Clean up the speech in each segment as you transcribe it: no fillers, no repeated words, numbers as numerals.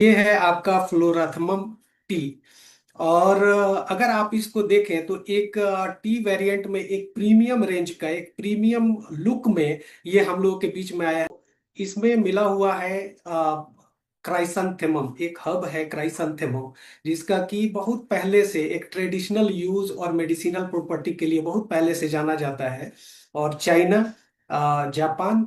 ये है आपका फ्लोराथमम टी। और अगर आप इसको देखें तो एक टी वेरिएंट में एक प्रीमियम रेंज का एक प्रीमियम लुक में ये हम लोगों के बीच में आया है। इसमें मिला हुआ है क्राइसैंथेमम, एक हब है क्राइसैंथेमम, जिसका कि बहुत पहले से एक ट्रेडिशनल यूज और मेडिसिनल प्रॉपर्टी के लिए बहुत पहले से जाना जाता है। और चाइना, जापान,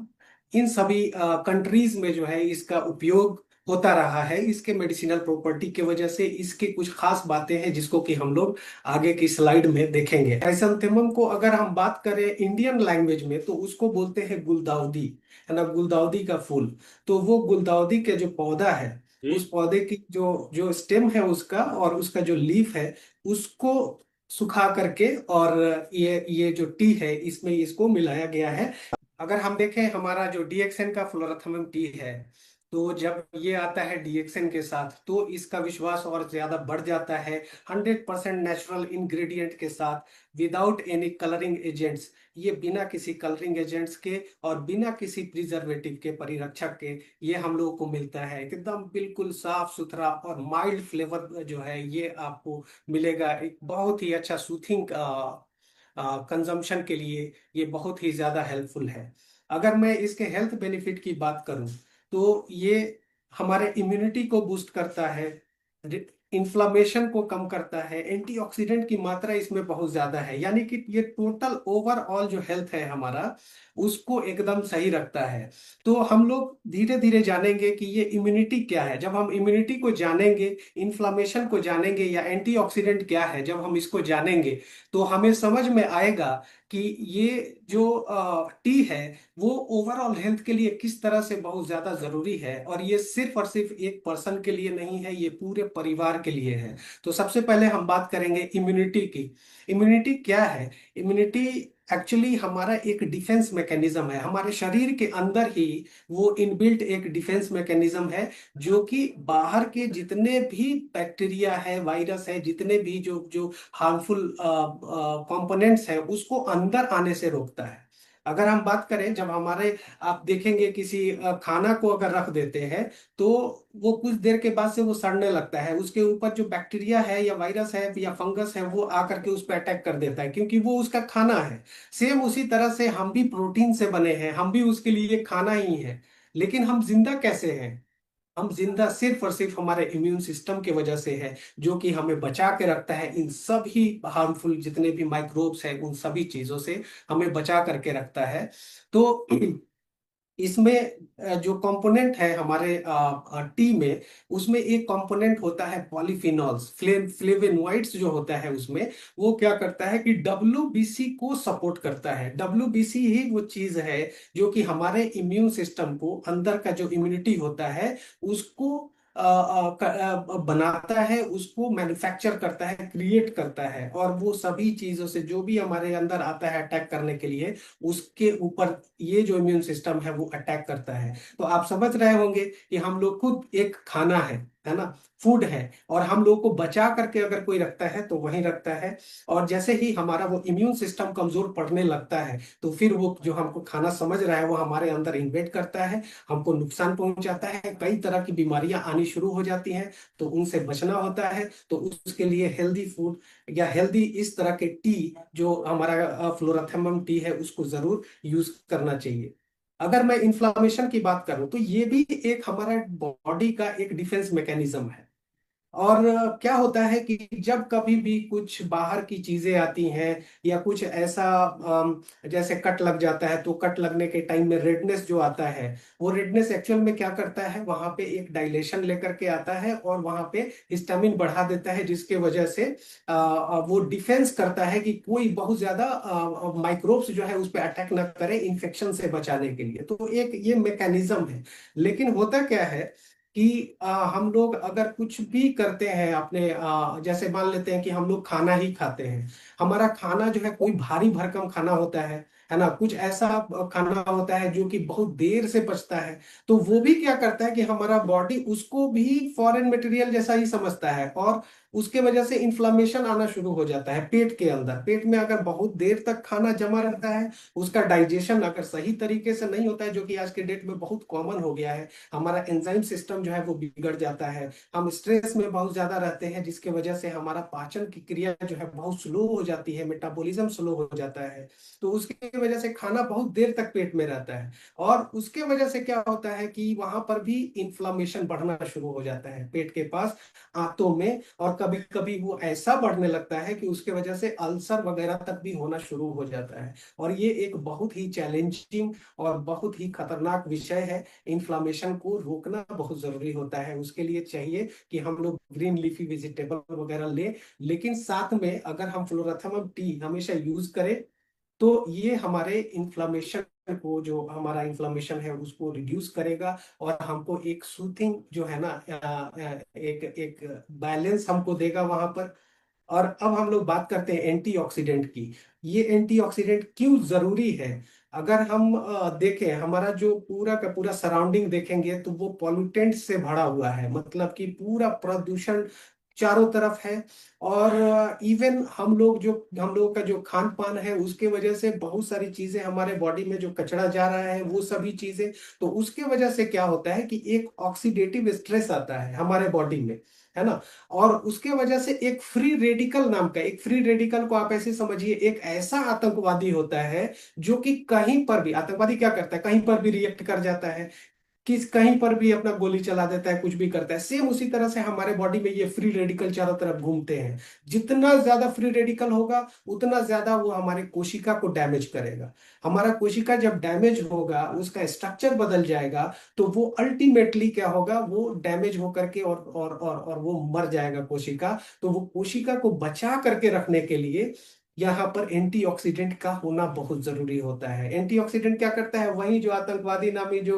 इन सभी कंट्रीज में जो है इसका उपयोग होता रहा है। इसके मेडिसिनल प्रॉपर्टी की वजह से इसके कुछ खास बातें हैं जिसको कि हम लोग आगे की स्लाइड में देखेंगे। क्राइसैंथेमम को अगर हम बात करें इंडियन लैंग्वेज में तो उसको बोलते हैं गुलदाउदी, है ना, गुलदाउदी का फूल। तो वो गुलदाउदी के जो पौधा है, जी। उस पौधे की जो जो स्टेम है उसका और उसका जो लीफ है, उसको सुखा करके और ये जो टी है इसमें इसको मिलाया गया है। अगर हम देखें हमारा जो डीएक्सएन का फ्लोराथमम टी है, तो जब ये आता है डीएक्सएन के साथ तो इसका विश्वास और ज्यादा बढ़ जाता है। 100% नेचुरल इंग्रेडिएंट के साथ, विदाउट एनी कलरिंग एजेंट्स, ये बिना किसी कलरिंग एजेंट्स के और बिना किसी प्रिजर्वेटिव के, परिरक्षक के, ये हम लोगों को मिलता है। एकदम बिल्कुल साफ सुथरा और माइल्ड फ्लेवर जो है ये आपको मिलेगा। एक बहुत ही अच्छा सूथिंग कंजम्पशन के लिए ये बहुत ही ज्यादा हेल्पफुल है। अगर मैं इसके हेल्थ बेनिफिट की बात करूं तो ये हमारे इम्यूनिटी को बूस्ट करता है, इन्फ्लामेशन को कम करता है, एंटीऑक्सीडेंट की मात्रा इसमें बहुत ज्यादा है, यानी कि ये टोटल ओवरऑल जो हेल्थ है हमारा उसको एकदम सही रखता है। तो हम लोग धीरे धीरे जानेंगे कि ये इम्यूनिटी क्या है। जब हम इम्यूनिटी को जानेंगे, इन्फ्लामेशन को जानेंगे या एंटीऑक्सीडेंट क्या है, जब हम इसको जानेंगे तो हमें समझ में आएगा कि ये जो टी है वो ओवरऑल हेल्थ के लिए किस तरह से बहुत ज्यादा जरूरी है। और ये सिर्फ और सिर्फ एक पर्सन के लिए नहीं है, ये पूरे परिवार के लिए है। तो सबसे पहले हम बात करेंगे इम्यूनिटी की। इम्यूनिटी क्या है? इम्यूनिटी एक्चुअली हमारा एक डिफेंस मैकेनिज्म है, हमारे शरीर के अंदर ही वो इनबिल्ट एक डिफेंस मैकेनिज्म है, जो कि बाहर के जितने भी बैक्टीरिया है, वायरस है, जितने भी जो जो हार्मफुल कंपोनेंट्स है उसको अंदर आने से रोकता है। अगर हम बात करें, जब हमारे, आप देखेंगे किसी खाना को अगर रख देते हैं तो वो कुछ देर के बाद से वो सड़ने लगता है, उसके ऊपर जो बैक्टीरिया है या वायरस है या फंगस है वो आकर के उस पर अटैक कर देता है, क्योंकि वो उसका खाना है। सेम उसी तरह से हम भी प्रोटीन से बने हैं, हम भी उसके लिए खाना ही है। लेकिन हम जिंदा कैसे हैं? हम जिंदा सिर्फ और सिर्फ हमारे इम्यून सिस्टम की वजह से है, जो कि हमें बचा के रखता है इन सभी हार्मफुल जितने भी माइक्रोब्स हैं, उन सभी चीजों से हमें बचा करके रखता है। तो इसमें जो कंपोनेंट है हमारे टी में, उसमें एक कंपोनेंट होता है पॉलीफिनॉल्स, फ्लेवेनॉइड्स जो होता है उसमें, वो क्या करता है कि डब्ल्यूबीसी को सपोर्ट करता है। डब्ल्यूबीसी ही वो चीज है जो कि हमारे इम्यून सिस्टम को, अंदर का जो इम्यूनिटी होता है उसको बनाता है, उसको मैन्युफैक्चर करता है, क्रिएट करता है। और वो सभी चीजों से जो भी हमारे अंदर आता है अटैक करने के लिए, उसके ऊपर ये जो इम्यून सिस्टम है वो अटैक करता है। तो आप समझ रहे होंगे कि हम लोग खुद एक खाना है ना, फूड है, और हम लोग को बचा करके अगर कोई रखता है तो वहीं रखता है। और जैसे ही हमारा वो इम्यून सिस्टम कमजोर पड़ने लगता है तो फिर वो जो हमको खाना समझ रहा है वो हमारे अंदर इन्वेट करता है, हमको नुकसान पहुंचाता है, कई तरह की बीमारियां आनी शुरू हो जाती हैं। तो उनसे बचना होता है। तो उसके लिए हेल्दी फूड या हेल्दी इस तरह के टी, जो हमारा फ्लोराथेमम टी है, उसको जरूर यूज करना चाहिए। अगर मैं इन्फ्लामेशन की बात करूं तो ये भी एक हमारा बॉडी का एक डिफेंस मैकेनिज्म है। और क्या होता है कि जब कभी भी कुछ बाहर की चीजें आती हैं या कुछ ऐसा, जैसे कट लग जाता है, तो कट लगने के टाइम में रेडनेस जो आता है, वो रेडनेस एक्चुअल में क्या करता है, वहां पे एक डायलेशन लेकर के आता है और वहां पे हिस्टामिन बढ़ा देता है, जिसके वजह से वो डिफेंस करता है कि कोई बहुत ज्यादा माइक्रोब्स जो है उस पर अटैक ना करे, इन्फेक्शन से बचाने के लिए। तो एक ये मैकेनिज्म है। लेकिन होता क्या है कि हम लोग अगर कुछ भी करते हैं अपने, जैसे मान लेते हैं कि हम लोग खाना ही खाते हैं, हमारा खाना जो है कोई भारी भरकम खाना होता है है ना, कुछ ऐसा खाना होता है जो कि बहुत देर से पचता है, तो वो भी क्या करता है कि हमारा बॉडी उसको भी फॉरेन मटेरियल जैसा ही समझता है, और उसके वजह से इन्फ्लामेशन आना शुरू हो जाता है पेट के अंदर। पेट में अगर बहुत देर तक खाना जमा रहता है, उसका डाइजेशन अगर सही तरीके से नहीं होता है, जो कि आज के डेट में बहुत कॉमन हो गया है, हमारा एंजाइम सिस्टम जो है वो बिगड़ जाता है। हम स्ट्रेस में बहुत ज्यादा रहते हैं, जिसके वजह से हमारा पाचन की क्रिया जो है बहुत स्लो हो जाती है, मेटाबॉलिज्म स्लो हो जाता है। तो उसकी वजह से खाना बहुत देर तक पेट में रहता है, और उसके वजह से क्या होता है कि वहां पर भी इन्फ्लामेशन बढ़ना शुरू हो जाता है पेट के पास, आंतों में, और कभी कभी वो ऐसा बढ़ने लगता है कि उसके वजह से अल्सर वगैरह तक भी होना शुरू हो जाता है। और ये एक बहुत ही चैलेंजिंग और बहुत ही खतरनाक विषय है। इन्फ्लामेशन को रोकना बहुत जरूरी होता है, उसके लिए चाहिए कि हम लोग ग्रीन लीफी वेजिटेबल वगैरह ले, लेकिन साथ में अगर हम फ्लोराथेमम टी हमेशा यूज करें, तो ये हमारे इन्फ्लामेशन को, जो हमारा इन्फ्लामेशन है उसको रिड्यूस करेगा, और हमको एक सूथिंग जो है ना, एक एक बैलेंस हमको देगा वहां पर। और अब हम लोग बात करते हैं एंटीऑक्सीडेंट की। ये एंटीऑक्सीडेंट क्यों जरूरी है? अगर हम देखें, हमारा जो पूरा का पूरा सराउंडिंग देखेंगे तो वो पॉल्यूटेंट से भरा हुआ है, मतलब कि पूरा प्रदूषण चारों तरफ है। और इवन हम लोगों का जो खान पान है उसके वजह से बहुत सारी चीजें हमारे बॉडी में जो कचरा जा रहा है वो सभी चीजें, तो उसके वजह से क्या होता है कि एक ऑक्सीडेटिव स्ट्रेस आता है हमारे बॉडी में, है ना। और उसके वजह से एक फ्री रेडिकल नाम का, एक फ्री रेडिकल को आप ऐसे समझिए, एक ऐसा आतंकवादी होता है जो कि कहीं पर भी, आतंकवादी क्या करता है, कहीं पर भी रिएक्ट कर जाता है, किस कहीं पर भी अपना गोली चला देता है, कुछ भी करता है। सेम उसी तरह से हमारे बॉडी में ये फ्री रेडिकल चारों तरफ घूमते हैं। जितना ज्यादा फ्री रेडिकल होगा, उतना ज्यादा वो हमारे कोशिका को डैमेज करेगा। हमारा कोशिका जब डैमेज होगा, उसका स्ट्रक्चर बदल जाएगा, तो वो अल्टीमेटली क्या होगा, वो डैमेज होकर के और वो मर जाएगा कोशिका। तो वो कोशिका को बचा करके रखने के लिए यहाँ पर एंटीऑक्सीडेंट का होना बहुत जरूरी होता है। एंटीऑक्सीडेंट क्या करता है, वही जो आतंकवादी नामी जो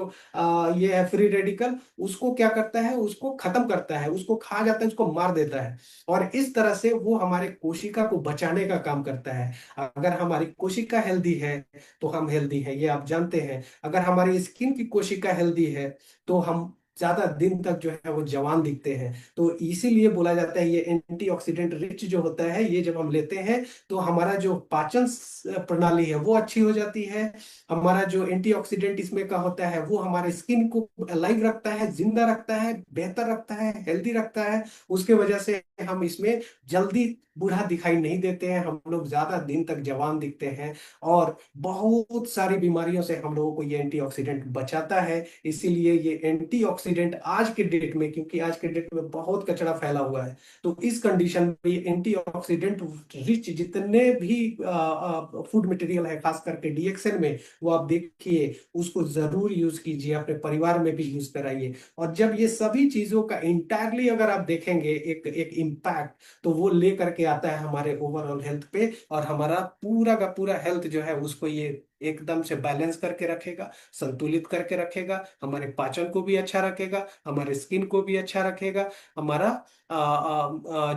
ये है फ्री रेडिकल, उसको क्या करता है, उसको खत्म करता है, उसको खा जाता है, उसको मार देता है। और इस तरह से वो हमारे कोशिका को बचाने का काम करता है। अगर हमारी कोशिका हेल्दी है तो हम हेल्दी हैं, ये आप जानते हैं। अगर हमारी स्किन की कोशिका हेल्दी है तो हम ज्यादा दिन तक जो है वो जवान दिखते हैं। तो इसीलिए बोला जाता है ये एंटीऑक्सीडेंट रिच जो होता है, ये जब हम लेते हैं तो हमारा जो पाचन प्रणाली है वो अच्छी हो जाती है। हमारा जो एंटीऑक्सीडेंट इसमें का होता है वो हमारे स्किन को अलाइव रखता है, जिंदा रखता है, बेहतर रखता है, हेल्दी रखता है। उसके वजह से हम इसमें जल्दी बूढ़ा दिखाई नहीं देते हैं, हम लोग ज्यादा दिन तक जवान दिखते हैं। और बहुत सारी बीमारियों से हम लोगों को ये एंटीऑक्सीडेंट बचाता है। इसीलिए ये एंटीऑक्सीडेंट आज के डेट में, क्योंकि आज के डेट में बहुत कचरा फैला हुआ है, तो इस कंडीशन में ये एंटीऑक्सीडेंट रिच जितने भी फूड मटेरियल है, खास करके डीएक्सएन में, वो आप देखिए, उसको जरूर यूज कीजिए, अपने परिवार में भी यूज कराइए। और जब ये सभी चीजों का इंटायरली अगर आप देखेंगे एक एक इम्पैक्ट, तो वो ले करके आता है हमारे ओवरऑल हेल्थ पे, और हमारा पूरा का पूरा हेल्थ जो है उसको ये एकदम से बैलेंस करके रखेगा, संतुलित करके रखेगा, हमारे पाचन को भी अच्छा रखेगा, हमारे स्किन को भी अच्छा रखेगा, हमारा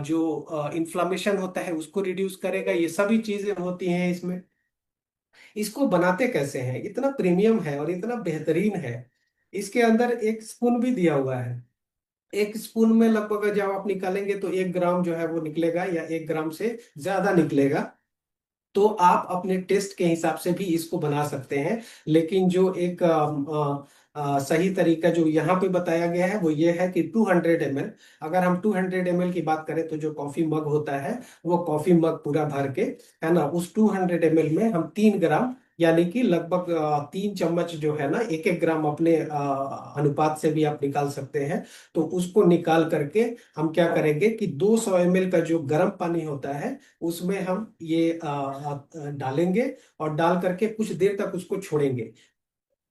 जो इन्फ्लामेशन होता है उसको रिड्यूस करेगा। ये सभी चीजें होती हैं इसमें। इसको बनाते कैसे हैं, इतना प्रीमियम है और इतना बेहतरीन है। इसके अंदर एक स्पून भी दिया हुआ है। एक स्पून में लगभग जब आप निकालेंगे तो 1 ग्राम जो है वो निकलेगा, या 1 ग्राम से ज्यादा निकलेगा। तो आप अपने टेस्ट के हिसाब से भी इसको बना सकते हैं। लेकिन जो एक सही तरीका जो यहाँ पे बताया गया है वो ये है कि 200 ml, अगर हम 200 ml की बात करें तो जो कॉफी मग होता है, वो कॉफी मग पूरा भर के, है ना, उस 200 ml में हम 3 ग्राम, यानी कि लगभग 3 चम्मच जो है ना, एक एक ग्राम अपने अनुपात से भी आप निकाल सकते हैं। तो उसको निकाल करके हम क्या करेंगे कि 200 ml का जो गर्म पानी होता है उसमें हम ये डालेंगे, और डाल करके कुछ देर तक उसको छोड़ेंगे।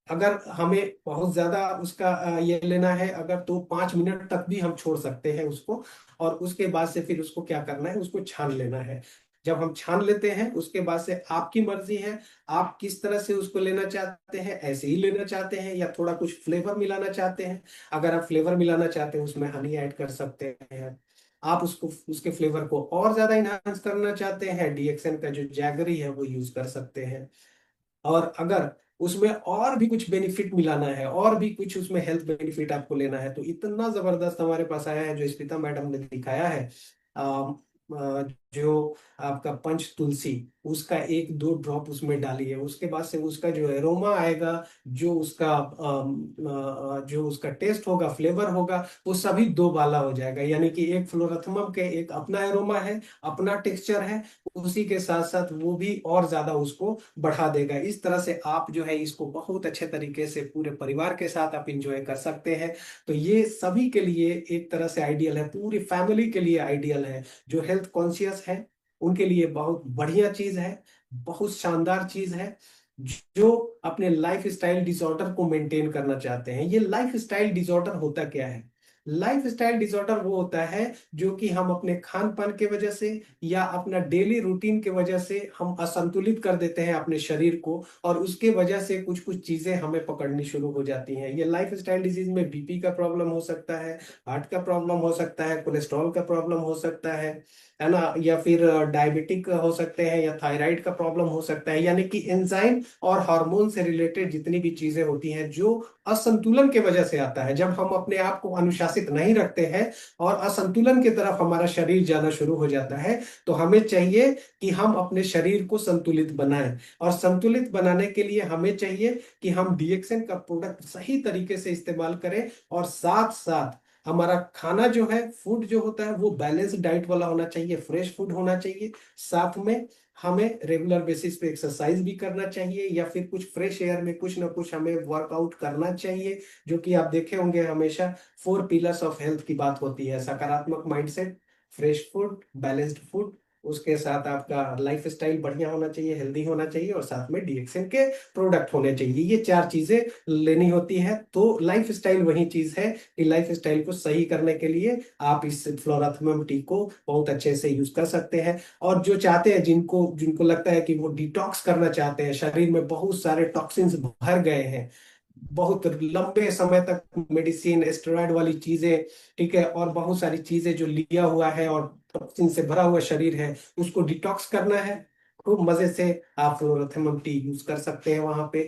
अगर हमें बहुत ज्यादा उसका ये लेना है अगर, तो 5 मिनट तक भी हम छोड़ सकते हैं उसको। और उसके बाद से फिर उसको क्या करना है, उसको छान लेना है। जब हम छान लेते हैं उसके बाद से आपकी मर्जी है, आप किस तरह से उसको लेना चाहते हैं, ऐसे ही लेना चाहते हैं या थोड़ा कुछ फ्लेवर मिलाना चाहते हैं। अगर आप फ्लेवर मिलाना चाहते हैं उसमें हनी ऐड कर सकते हैं। आप उसको, उसके फ्लेवर को और ज्यादा इनहांस करना चाहते हैं, डीएक्सएन का जो जैगरी है वो यूज कर सकते हैं। और अगर उसमें और भी कुछ बेनिफिट मिलाना है, और भी कुछ उसमें हेल्थ बेनिफिट आपको लेना है, तो इतना जबरदस्त हमारे पास आया है जो स्मिता मैडम ने दिखाया है। जो आपका पंच तुलसी, उसका एक दो ड्रॉप उसमें डालिए, उसके बाद से उसका जो एरोमा आएगा, जो उसका जो उसका टेस्ट होगा, फ्लेवर होगा, वो सभी दो वाला हो जाएगा। यानी कि एक फ्लोराथमम के एक अपना एरोमा है, अपना टेक्सचर है, उसी के साथ साथ वो भी और ज्यादा उसको बढ़ा देगा। इस तरह से आप जो है इसको बहुत अच्छे तरीके से पूरे परिवार के साथ आप इंजॉय कर सकते हैं। तो ये सभी के लिए एक तरह से आइडियल है, पूरी फैमिली के लिए आइडियल है। जो हेल्थ कॉन्शियस है उनके लिए बहुत बढ़िया चीज है, बहुत शानदार चीज है। जो अपने लाइफ स्टाइल डिसऑर्डर को मेंटेन करना चाहते हैं, ये लाइफ स्टाइल डिसऑर्डर होता क्या है? लाइफ स्टाइल डिसऑर्डर वो होता है जो कि हम अपने खान पान के वजह से या अपना डेली रूटीन के वजह से हम असंतुलित कर देते हैं अपने शरीर को, और उसके वजह से कुछ कुछ चीजें हमें पकड़नी शुरू हो जाती हैं। ये लाइफ स्टाइल डिजीज में बीपी का प्रॉब्लम हो सकता है, हार्ट का प्रॉब्लम हो सकता है, कोलेस्ट्रॉल का प्रॉब्लम हो सकता है ना, या फिर डायबिटिक हो सकते हैं, या थायराइड का प्रॉब्लम हो सकता है। यानी कि एंजाइम और हार्मोन से रिलेटेड जितनी भी चीजें होती हैं जो असंतुलन के वजह से आता है, जब हम अपने आप को अनुशासित नहीं रखते हैं और असंतुलन की तरफ हमारा शरीर जाना शुरू हो जाता है, तो हमें चाहिए कि हम अपने शरीर को संतुलित बनाएं। और संतुलित बनाने के लिए हमें चाहिए कि हम डीएक्सएन का प्रोडक्ट सही तरीके से इस्तेमाल करें, और साथ साथ हमारा खाना जो है, फूड जो होता है, वो बैलेंस डाइट वाला होना चाहिए, फ्रेश फूड होना चाहिए। साथ में हमें रेगुलर बेसिस पे एक्सरसाइज भी करना चाहिए, या फिर कुछ फ्रेश एयर में कुछ ना कुछ हमें वर्कआउट करना चाहिए। जो कि आप देखे होंगे हमेशा 4 पिलर्स ऑफ हेल्थ की बात होती है: सकारात्मक mindset, fresh food, balanced food, उसके साथ आपका लाइफ स्टाइल बढ़िया होना चाहिए, हेल्दी होना चाहिए, और साथ में डीएक्सएन के प्रोडक्ट होने चाहिए। ये 4 चीजें लेनी होती है। तो लाइफ स्टाइल वही चीज है कि लाइफ स्टाइल को सही करने के लिए आप इस फ्लोराथमम टी को बहुत अच्छे से यूज कर सकते हैं। और जो चाहते हैं, जिनको जिनको लगता है कि वो डिटॉक्स करना चाहते हैं, शरीर में बहुत सारे टॉक्सिन्स भर गए हैं, बहुत लंबे समय तक मेडिसिन, स्टेरॉइड वाली चीजें, ठीक है, और बहुत सारी चीजें जो लिया हुआ है और टॉक्सिन से भरा हुआ शरीर है, उसको डिटॉक्स करना है, खूब मजे से आप फ्लोरोथेमम टी यूज कर सकते हैं वहां पे।